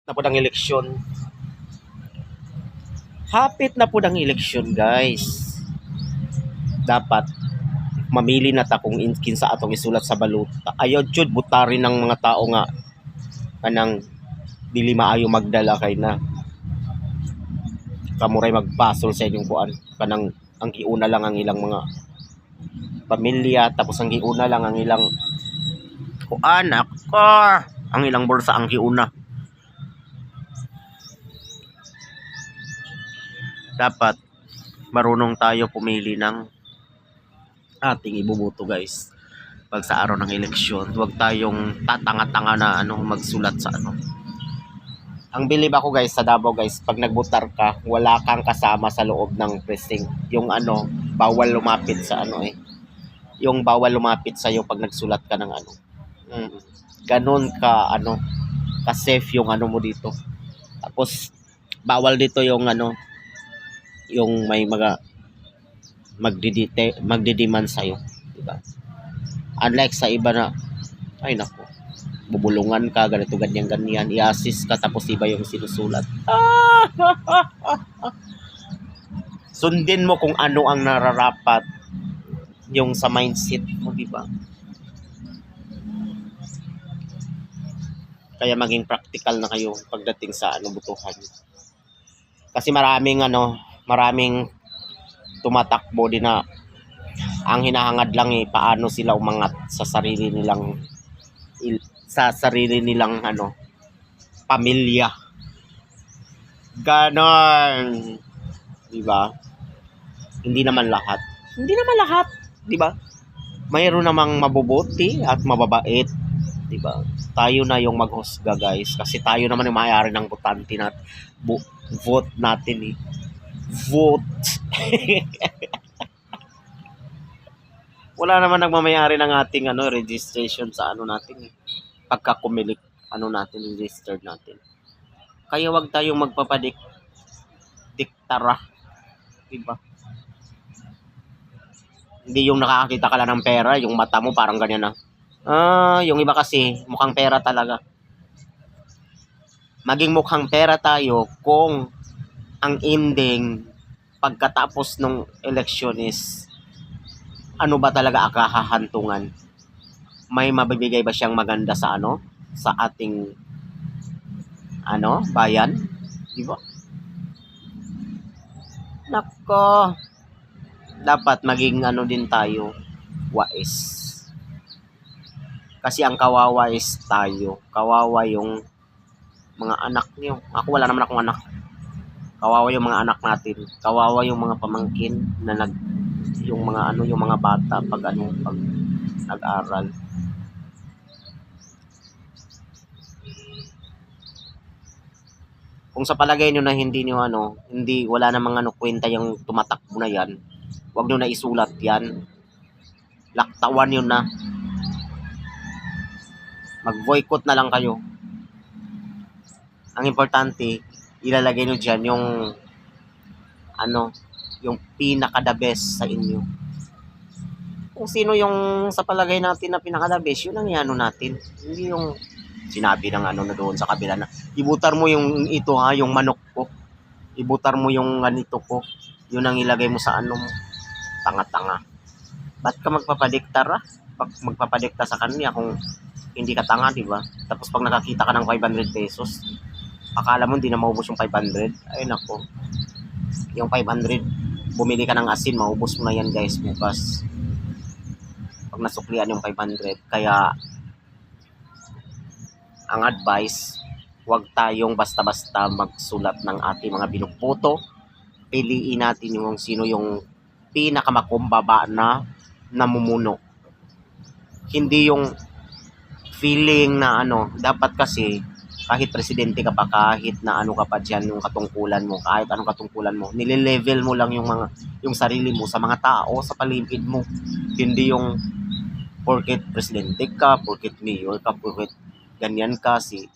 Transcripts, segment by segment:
na po ng eleksyon. Hapit na po ng eleksyon, guys. Dapat mamili na ta kung kinsa atong isulat sa balota. Ayaw jud butarin ng mga tao nga kanang dili maayo magdala kay na kamuray magpasol sa inyong kuan kanang ang giuna lang ang ilang mga pamilya, tapos ang giuna lang ang ilang kuan ako ang ilang bulsa ang giuna. Dapat marunong tayo pumili ng ating ibubuto, guys. Pag sa araw ng eleksyon, huwag tayong tatanga-tanga na magsulat sa Ang bilib ako, guys, sa Davao, guys, pag nagbutar ka, wala kang kasama sa loob ng precinct. Yung bawal lumapit sa yung bawal lumapit sa iyo pag nagsulat ka ng Ganon ka ka safe yung mo dito. Tapos bawal dito yung yung may mga magdidemand sa iyo, di ba? Unlike sa iba na ay nako, bubulungan ka ganito ganyan, i-assist ka tapos iba yung sinusulat. Sundin mo kung ano ang nararapat yung sa mindset mo, di ba? Kaya maging practical na kayo pagdating sa butuhan. Kasi maraming tumatakbo din na ang hinahangad lang paano sila umangat sa sarili nilang pamilya. Ganon. Di ba? Hindi naman lahat, di ba? Mayroon namang mabubuti at mababait, di ba? Tayo na yung maghusga, guys, kasi tayo naman yung may-ari ng botante natin. Vote natin vote. Wala naman nagmamayari ng ating registration sa natin pagka kumilik natin registered natin. Kaya wag tayong diktara, diba? Hindi yung nakakakita ka lang ng pera, yung mata mo parang ganyan na. Yung iba kasi mukhang pera talaga. Maging mukhang pera tayo kung ang ending pagkatapos ng eleksyon is ano ba talaga ang kahahantungan? May mabibigay ba siyang maganda sa sa ating bayan? Di ba? Nako. Dapat maging din tayo wais. Kasi ang kawawa is tayo. Kawawa yung mga anak niyo. Ako wala naman akong anak. Kawawa yung mga anak natin. Kawawa yung mga pamangkin na yung mga bata pag nag-aral. Kung sa palagay niyo na hindi wala namang kwenta yung tumatakbo na yan, wag niyo na isulat yan. Laktawan yun na. Mag-boycott na lang kayo. Ang importante, ilalagay niyo diyan yung yung pinaka-the best sa inyo. Kung sino yung sa palagay natin na pinaka-the best, yun ang natin. Hindi yung sinabi ng na doon sa kabila na ibutar mo yung yung manok ko. Ibutar mo yung ganito ko. Yun ang ilagay mo sa mo. Tanga-tanga. Ba't ka magpapadiktara? Magpapadikta sa kanya kung hindi ka tanga, di ba? Tapos pag nakakita ka ng 500 pesos, akala mo hindi na maubos yung 500. Ay nako. Yung 500, bumili ka ng asin, maubos mo na yan, guys, bukas. Pag nasuklian yung 500. Kaya ang advice, huwag tayong basta-basta magsulat ng ating mga binubuto. Piliin natin yung sino yung pinakamakumbaba na namumuno. Hindi yung feeling na dapat kasi kahit presidente ka pa, kahit na ka pa dyan yung katungkulan mo, kahit anong katungkulan mo, nile-level mo lang yung sarili mo sa mga tao sa paligid mo. Hindi yung porket presidente ka, porket mayor ka, porket ganyan ka, si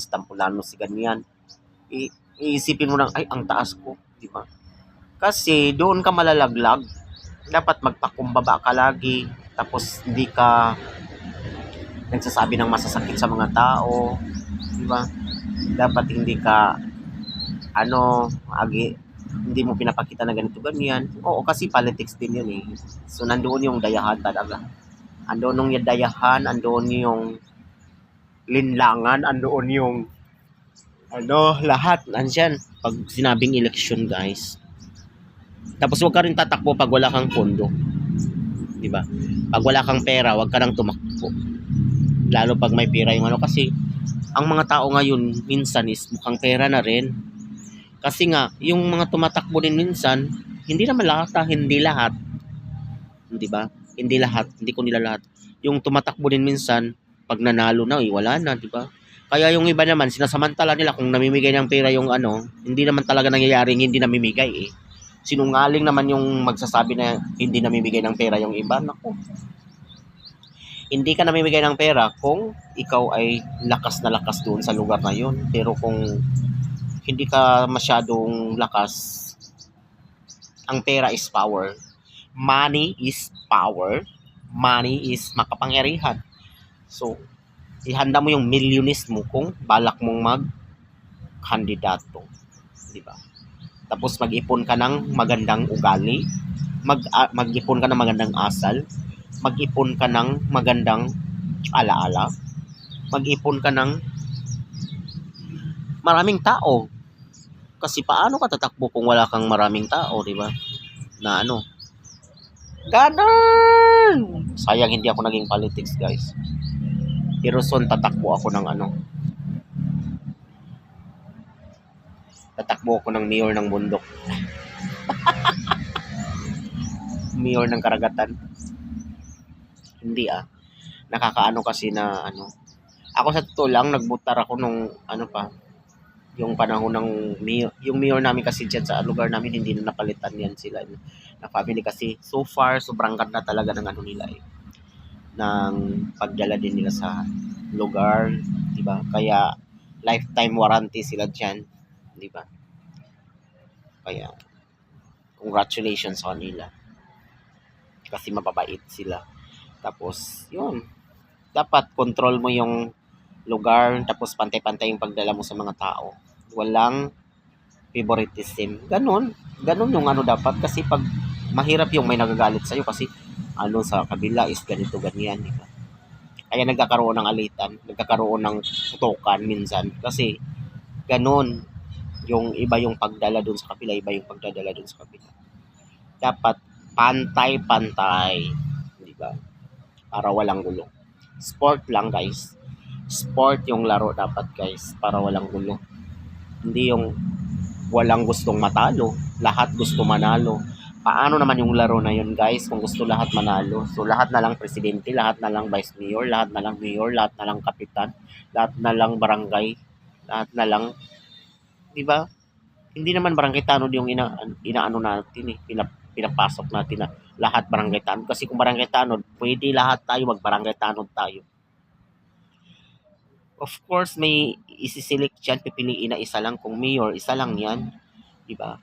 Tampulano si ganyan. Iisipin mo lang, ay, ang taas ko, di ba? Kasi doon ka malalaglag. Dapat magpakumbaba ka lagi, tapos hindi ka nagsasabi ng masasakit sa mga tao, di ba? Dapat hindi ka agi hindi mo pinapakita na ganito ganyan. Oo, kasi politics din yun eh. So nandoon yung dayahan talaga. Andoon yung dayahan, andoon yung linlangan, andoon yung lahat nandiyan pag sinabing election, guys. Tapos wag ka rin tatakbo pag wala kang pondo, 'di ba? Pag wala kang pera, wag ka nang tumakbo. Lalo pag may pera yung kasi ang mga tao ngayon minsan is mukhang pera na rin. Kasi nga yung mga tumatakbo din minsan, hindi naman lahat, hindi lahat, 'di ba? Hindi lahat, hindi ko nila lahat. Yung tumatakbo din minsan pag nanalo na, wala na, 'di ba? Kaya yung iba naman sinasamantala nila kung namimigay ng pera yung hindi naman talaga nangyayaring hindi namimigay eh. Sinungaling naman yung magsasabi na hindi namimigay ng pera yung iba. Naku, hindi ka namimigay ng pera kung ikaw ay lakas na lakas doon sa lugar na yun. Pero kung hindi ka masyadong lakas, ang pera is power. Money is power. Money is makapangyarihan. So, ihanda mo yung millionis mo kung balak mong mag-kandidato. Diba? Tapos mag-ipon ka ng magandang ugali, mag-ipon ka ng magandang asal, mag-ipon ka ng magandang alaala, mag-ipon ka ng maraming tao. Kasi paano ka tatakbo kung wala kang maraming tao, di ba? Na Ganon! Sayang hindi ako naging politics, guys. Pero soon tatakbo ako ng tatakbo ako ng mayor ng bundok. Mayor ng karagatan. Hindi nakakaano kasi na ako sa totoo lang nagbutar ako nung pa yung panahon ng yung mayor namin kasi dyan sa lugar namin hindi na napalitan yan sila na family kasi so far sobrang ganda talaga ng nila ng pagdala din nila sa lugar, di ba? Kaya lifetime warranty sila dyan, di ba? Kaya congratulations sa nila kasi mababait sila. Tapos yun, dapat control mo yung lugar, tapos pantay-pantay yung pagdala mo sa mga tao. Walang favoritism. Ganon yung dapat. Kasi pag mahirap yung may nagagalit sa'yo kasi sa kabila is ganito, ganyan. Diba? Kaya nagkakaroon ng alitan, nagkakaroon ng putukan minsan. Kasi ganon yung iba yung pagdala dun sa kabila, iba yung pagdadala dun sa kabila. Dapat pantay-pantay. Diba? Para walang gulo. Sport lang, guys. Sport yung laro dapat, guys, para walang gulo. Hindi yung walang gustong matalo, lahat gusto manalo. Paano naman yung laro na yun, guys, kung gusto lahat manalo? So lahat na lang presidente, lahat na lang vice mayor, lahat na lang mayor, lahat na lang kapitan, lahat na lang barangay, lahat na lang, 'di ba? Hindi naman barangay tanod yung inaano natin pinapasok natin na lahat barangay tanod. Kasi kung barangay tanod, pwede lahat tayo mag-barangay tanod tayo. Of course, may isi-select dyan, pipiliin na isa lang. Kung mayor, isa lang yan. Diba?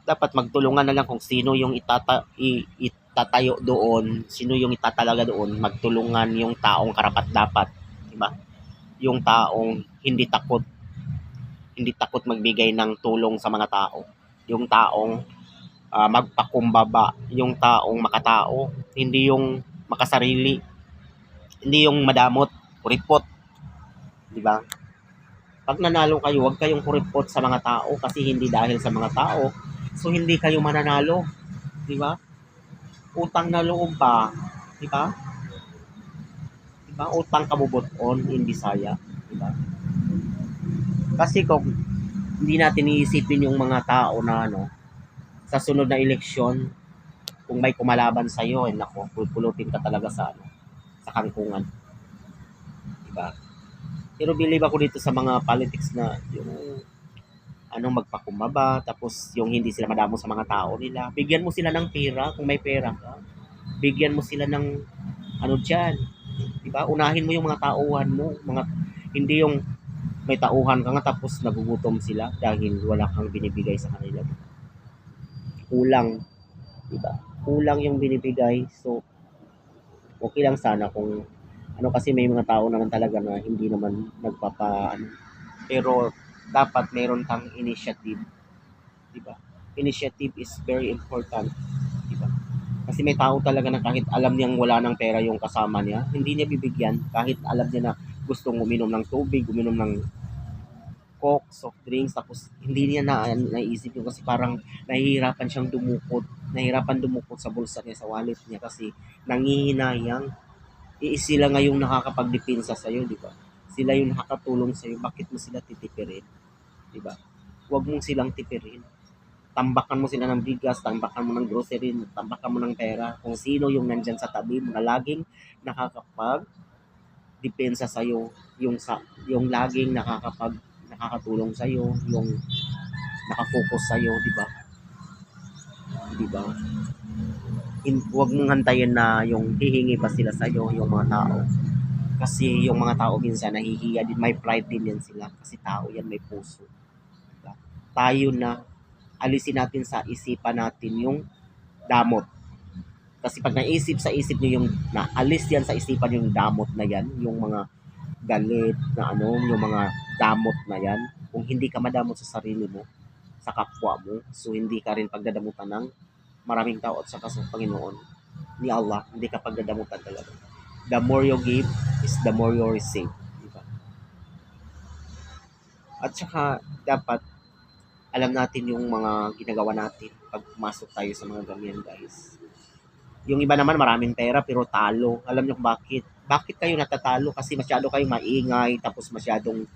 Dapat magtulungan na lang kung sino yung itatayo doon, sino yung itatalaga doon, magtulungan yung taong karapat-dapat. Diba? Yung taong hindi takot magbigay ng tulong sa mga tao. Yung taong magpakumbaba, yung taong makatao, hindi yung makasarili, hindi yung madamot, kuripot. Diba? Pag nanalo kayo, huwag kayong kuripot sa mga tao kasi hindi dahil sa mga tao, so hindi kayo mananalo. Di ba? Utang na loob pa. Di ba? Di ba? Utang kabubuton in Bisaya. Di ba? Kasi kung hindi natin iisipin yung mga tao na sa sunod na eleksyon, kung may kumalaban sa iyo, nako, pupulutin ka talaga sa sa kangkungan. Di ba? Pero believe ako dito sa mga politics na yung magpakumbaba, tapos yung hindi sila madamo sa mga tao nila. Bigyan mo sila ng pera kung may pera ka. Bigyan mo sila ng diyan. 'Di ba? Unahin mo yung mga tauhan mo, hindi yung may tauhan ka nga tapos nagugutom sila dahil wala kang binibigay sa kanila. Kulang, 'di ba? Kulang yung binibigay. So okay lang sana kung kasi may mga tao naman talaga na hindi naman pero dapat meron kang initiative, di ba? Initiative is very important, di ba? Kasi may tao talaga na kahit alam niyang wala ng pera yung kasama niya, hindi niya bibigyan kahit alam niya na gustong uminom ng tubig, uminom ng coke, soft drinks, tapos hindi niya na naisip yun kasi parang nahihirapan siyang nahihirapan dumukot sa bulsa niya, sa wallet niya kasi nangihinayang. Sila ngayong nakakapagdepensa sa'yo, di ba? Sila yung nakakatulong sa'yo, bakit mo sila titipirin, di ba? Huwag mong silang tipirin. Tambakan mo sila ng bigas, tambakan mo ng grocery, tambakan mo ng pera. Kung sino yung nandyan sa tabi mo na laging nakakapag-depensa sa'yo, yung laging nakakatulong sa'yo, yung nakafocus sa'yo, di ba? Di ba? Huwag mong hantayin na yung hihingi pa sila sa'yo, yung mga tao. Kasi yung mga tao minsan nahihiya din, may pride din yan sila. Kasi tao yan, may puso. Diba? Tayo na, alisin natin sa isipan natin yung damot. Kasi pag naisip sa isip nyo yung, naalis yan sa isipan yung damot na yan, yung mga galit na yung mga damot na yan, kung hindi ka madamot sa sarili mo, sa kapwa mo, so hindi ka rin pagdadamutan ng maraming tao at saka sa Panginoon ni Allah, hindi ka pagdadamutan talaga. The more you give is the more you receive. Diba? At saka, dapat alam natin yung mga ginagawa natin pag pumasok tayo sa mga ganyan, guys. Yung iba naman maraming pera pero talo. Alam niyo kung bakit? Bakit kayo natatalo? Kasi masyado kayong maingay, tapos masyadong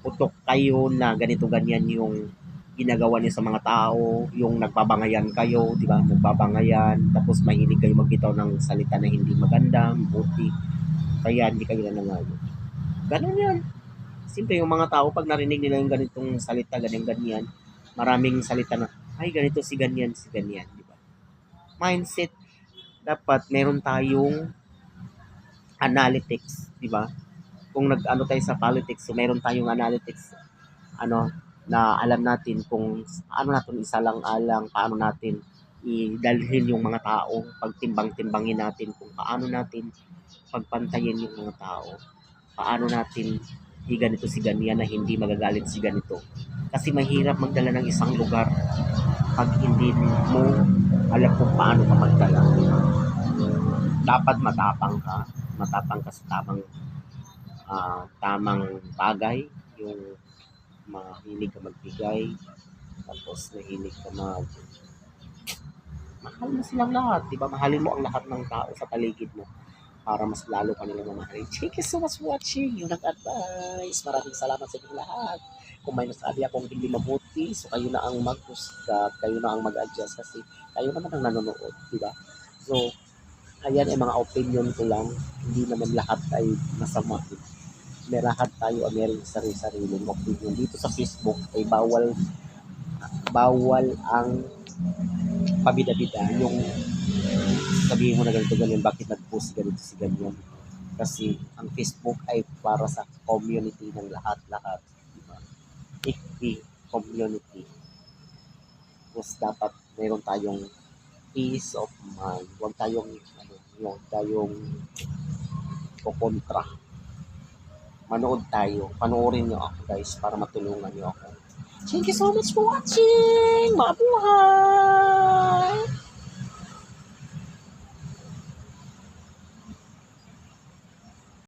putok kayo na ganito ganyan yung ginagawa niyo sa mga tao, yung nagbabangayan kayo, di ba? Nagbabangayan, tapos mahilig kayo magbitaw ng salita na hindi maganda, mabuti. Kaya hindi kayo nananalo. Ganun yan. Siyempre, yung mga tao, pag narinig nila yung ganitong salita, ganyan-ganyan, maraming salita na, ay, ganito si ganyan, di ba? Mindset, dapat meron tayong analytics, di ba? Kung nag-ano tayo sa politics, so meron tayong analytics, na alam natin kung natin isalang-alang, paano natin idalhin yung mga tao, pagtimbang-timbangin natin kung paano natin pagpantayin yung mga tao, paano natin ganito si ganyan na hindi magagalit si ganito. Kasi mahirap magdala ng isang lugar pag hindi mo alam kung paano ka magdala. Dapat matapang ka sa tamang bagay, yung mahilig ka magbigay, tapos mahilig ka mahal mo silang lahat, di ba? Mahalin mo ang lahat ng tao sa paligid mo para mas lalo ka nilang mamahalin. Thank you so much for watching. Yung nag-advise. Maraming salamat sa inyong lahat. Kung may nasabi akong hindi mabuti, so kayo na ang mag-husga, kayo na ang mag-adjust kasi kayo naman ang nanonood, di ba? So, ayan ay mga opinion ko lang. Hindi naman lahat ay masama. May lahat tayo ay meron sarili-sariling opinion. Dito sa Facebook ay bawal ang pabida-bida, yung sabihin mo na ganito ganyan, bakit nag-post ganito si ganyan. Kasi ang Facebook ay para sa community ng lahat-lahat, diba? Community. Tapos dapat meron tayong peace of mind. Huwag tayong kukontra. Panoorin nyo ako, guys, para matulungan nyo ako. Thank you so much for watching! Mabuhay!